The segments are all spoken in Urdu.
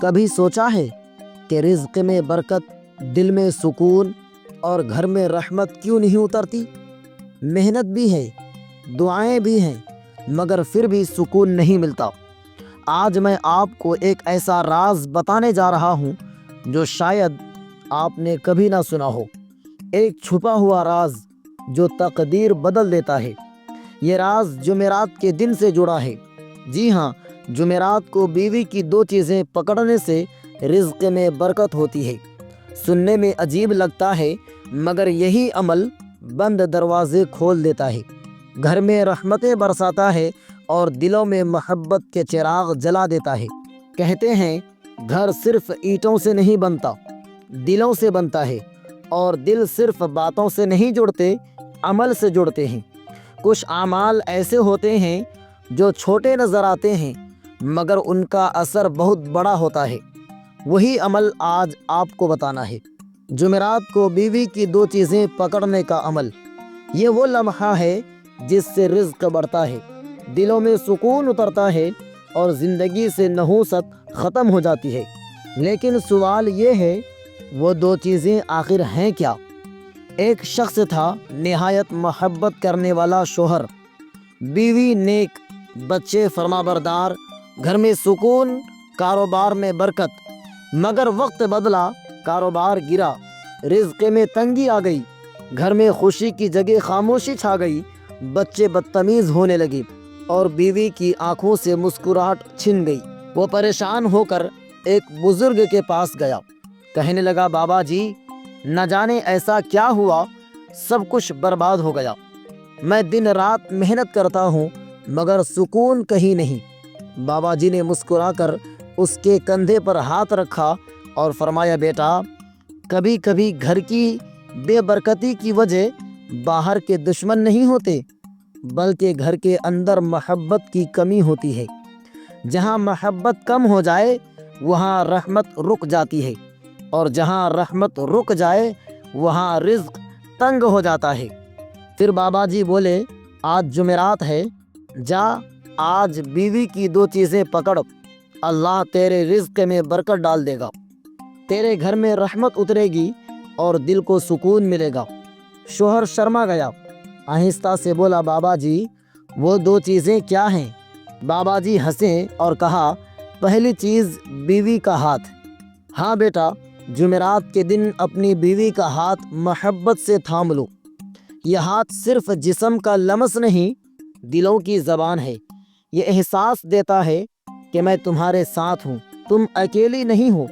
کبھی سوچا ہے کہ رزق میں برکت، دل میں سکون اور گھر میں رحمت کیوں نہیں اترتی؟ محنت بھی ہے، دعائیں بھی ہیں، مگر پھر بھی سکون نہیں ملتا۔ آج میں آپ کو ایک ایسا راز بتانے جا رہا ہوں جو شاید آپ نے کبھی نہ سنا ہو، ایک چھپا ہوا راز جو تقدیر بدل دیتا ہے۔ یہ راز جمعرات کے دن سے جڑا ہے۔ جی ہاں، جمعرات کو بیوی کی دو چیزیں پکڑنے سے رزق میں برکت ہوتی ہے۔ سننے میں عجیب لگتا ہے، مگر یہی عمل بند دروازے کھول دیتا ہے، گھر میں رحمتیں برساتا ہے اور دلوں میں محبت کے چراغ جلا دیتا ہے۔ کہتے ہیں گھر صرف اینٹوں سے نہیں بنتا، دلوں سے بنتا ہے، اور دل صرف باتوں سے نہیں جڑتے، عمل سے جڑتے ہیں۔ کچھ اعمال ایسے ہوتے ہیں جو چھوٹے نظر آتے ہیں، مگر ان کا اثر بہت بڑا ہوتا ہے۔ وہی عمل آج آپ کو بتانا ہے۔ جمعرات کو بیوی کی دو چیزیں پکڑنے کا عمل، یہ وہ لمحہ ہے جس سے رزق بڑھتا ہے، دلوں میں سکون اترتا ہے اور زندگی سے نحوست ختم ہو جاتی ہے۔ لیکن سوال یہ ہے، وہ دو چیزیں آخر ہیں کیا؟ ایک شخص تھا، نہایت محبت کرنے والا شوہر، بیوی نیک، بچے فرمانبردار، گھر میں سکون، کاروبار میں برکت۔ مگر وقت بدلا، کاروبار گرا، رزق میں تنگی آ گئی، گھر میں خوشی کی جگہ خاموشی چھا گئی، بچے بدتمیز ہونے لگے اور بیوی کی آنکھوں سے مسکراہٹ چھن گئی۔ وہ پریشان ہو کر ایک بزرگ کے پاس گیا، کہنے لگا، بابا جی، نہ جانے ایسا کیا ہوا، سب کچھ برباد ہو گیا۔ میں دن رات محنت کرتا ہوں مگر سکون کہیں نہیں۔ بابا جی نے مسکرا کر اس کے کندھے پر ہاتھ رکھا اور فرمایا، بیٹا، کبھی کبھی گھر کی بے برکتی کی وجہ باہر کے دشمن نہیں ہوتے، بلکہ گھر کے اندر محبت کی کمی ہوتی ہے۔ جہاں محبت کم ہو جائے وہاں رحمت رک جاتی ہے، اور جہاں رحمت رک جائے وہاں رزق تنگ ہو جاتا ہے۔ پھر بابا جی بولے، آج جمعرات ہے، جا آج بیوی کی دو چیزیں پکڑ، اللہ تیرے رزق میں برکت ڈال دے گا، تیرے گھر میں رحمت اترے گی اور دل کو سکون ملے گا۔ شوہر شرما گیا، آہستہ سے بولا، بابا جی، وہ دو چیزیں کیا ہیں؟ بابا جی ہنسے اور کہا، پہلی چیز بیوی کا ہاتھ۔ ہاں بیٹا، جمعرات کے دن اپنی بیوی کا ہاتھ محبت سے تھام لو۔ یہ ہاتھ صرف جسم کا لمس نہیں، دلوں کی زبان ہے۔ یہ احساس دیتا ہے کہ میں تمہارے ساتھ ہوں، تم اکیلی نہیں ہو۔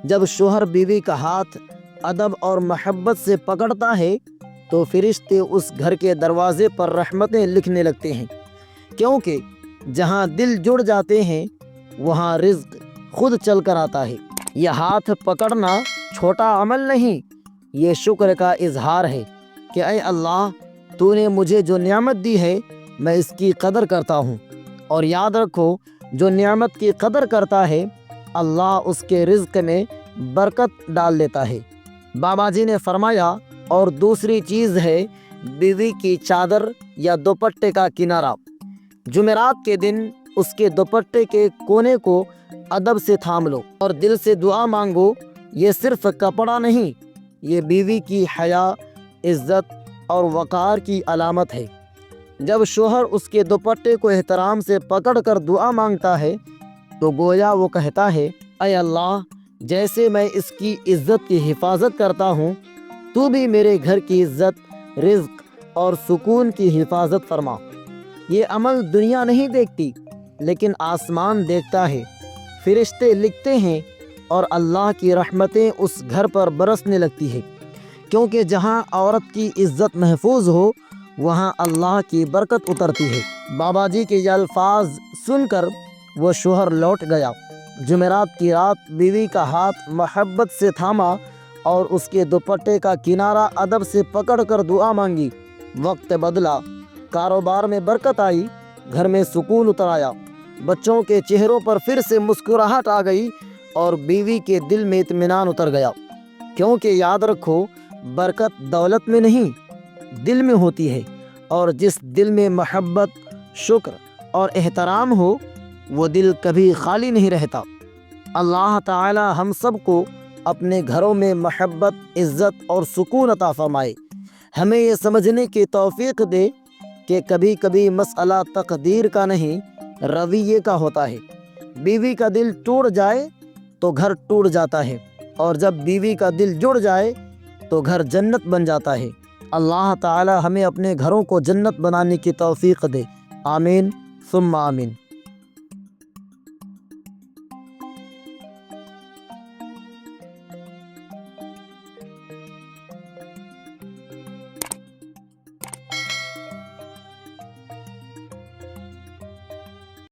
جب شوہر بیوی کا ہاتھ ادب اور محبت سے پکڑتا ہے تو فرشتے اس گھر کے دروازے پر رحمتیں لکھنے لگتے ہیں، کیونکہ جہاں دل جڑ جاتے ہیں وہاں رزق خود چل کر آتا ہے۔ یہ ہاتھ پکڑنا چھوٹا عمل نہیں، یہ شکر کا اظہار ہے کہ اے اللہ، تو نے مجھے جو نعمت دی ہے میں اس کی قدر کرتا ہوں۔ اور یاد رکھو، جو نعمت کی قدر کرتا ہے اللہ اس کے رزق میں برکت ڈال دیتا ہے۔ بابا جی نے فرمایا، اور دوسری چیز ہے بیوی کی چادر یا دوپٹے کا کنارہ۔ جمعرات کے دن اس کے دوپٹے کے کونے کو ادب سے تھام لو اور دل سے دعا مانگو۔ یہ صرف کپڑا نہیں، یہ بیوی کی حیا، عزت اور وقار کی علامت ہے۔ جب شوہر اس کے دوپٹے کو احترام سے پکڑ کر دعا مانگتا ہے تو گویا وہ کہتا ہے، اے اللہ، جیسے میں اس کی عزت کی حفاظت کرتا ہوں، تو بھی میرے گھر کی عزت، رزق اور سکون کی حفاظت فرما۔ یہ عمل دنیا نہیں دیکھتی، لیکن آسمان دیکھتا ہے، فرشتے لکھتے ہیں اور اللہ کی رحمتیں اس گھر پر برسنے لگتی ہے، کیونکہ جہاں عورت کی عزت محفوظ ہو وہاں اللہ کی برکت اترتی ہے۔ بابا جی کے یہ الفاظ سن کر وہ شوہر لوٹ گیا۔ جمعرات کی رات بیوی کا ہاتھ محبت سے تھاما اور اس کے دوپٹے کا کنارہ ادب سے پکڑ کر دعا مانگی۔ وقت بدلا، کاروبار میں برکت آئی، گھر میں سکون اتر آیا، بچوں کے چہروں پر پھر سے مسکراہٹ آ گئی اور بیوی کے دل میں اطمینان اتر گیا۔ کیونکہ یاد رکھو، برکت دولت میں نہیں، دل میں ہوتی ہے، اور جس دل میں محبت، شکر اور احترام ہو وہ دل کبھی خالی نہیں رہتا۔ اللہ تعالی ہم سب کو اپنے گھروں میں محبت، عزت اور سکون عطا فرمائے۔ ہمیں یہ سمجھنے کی توفیق دے کہ کبھی کبھی مسئلہ تقدیر کا نہیں، رویے کا ہوتا ہے۔ بیوی کا دل ٹوٹ جائے تو گھر ٹوٹ جاتا ہے، اور جب بیوی کا دل جڑ جائے تو گھر جنت بن جاتا ہے۔ اللہ تعالی ہمیں اپنے گھروں کو جنت بنانے کی توفیق دے۔ آمین ثم آمین۔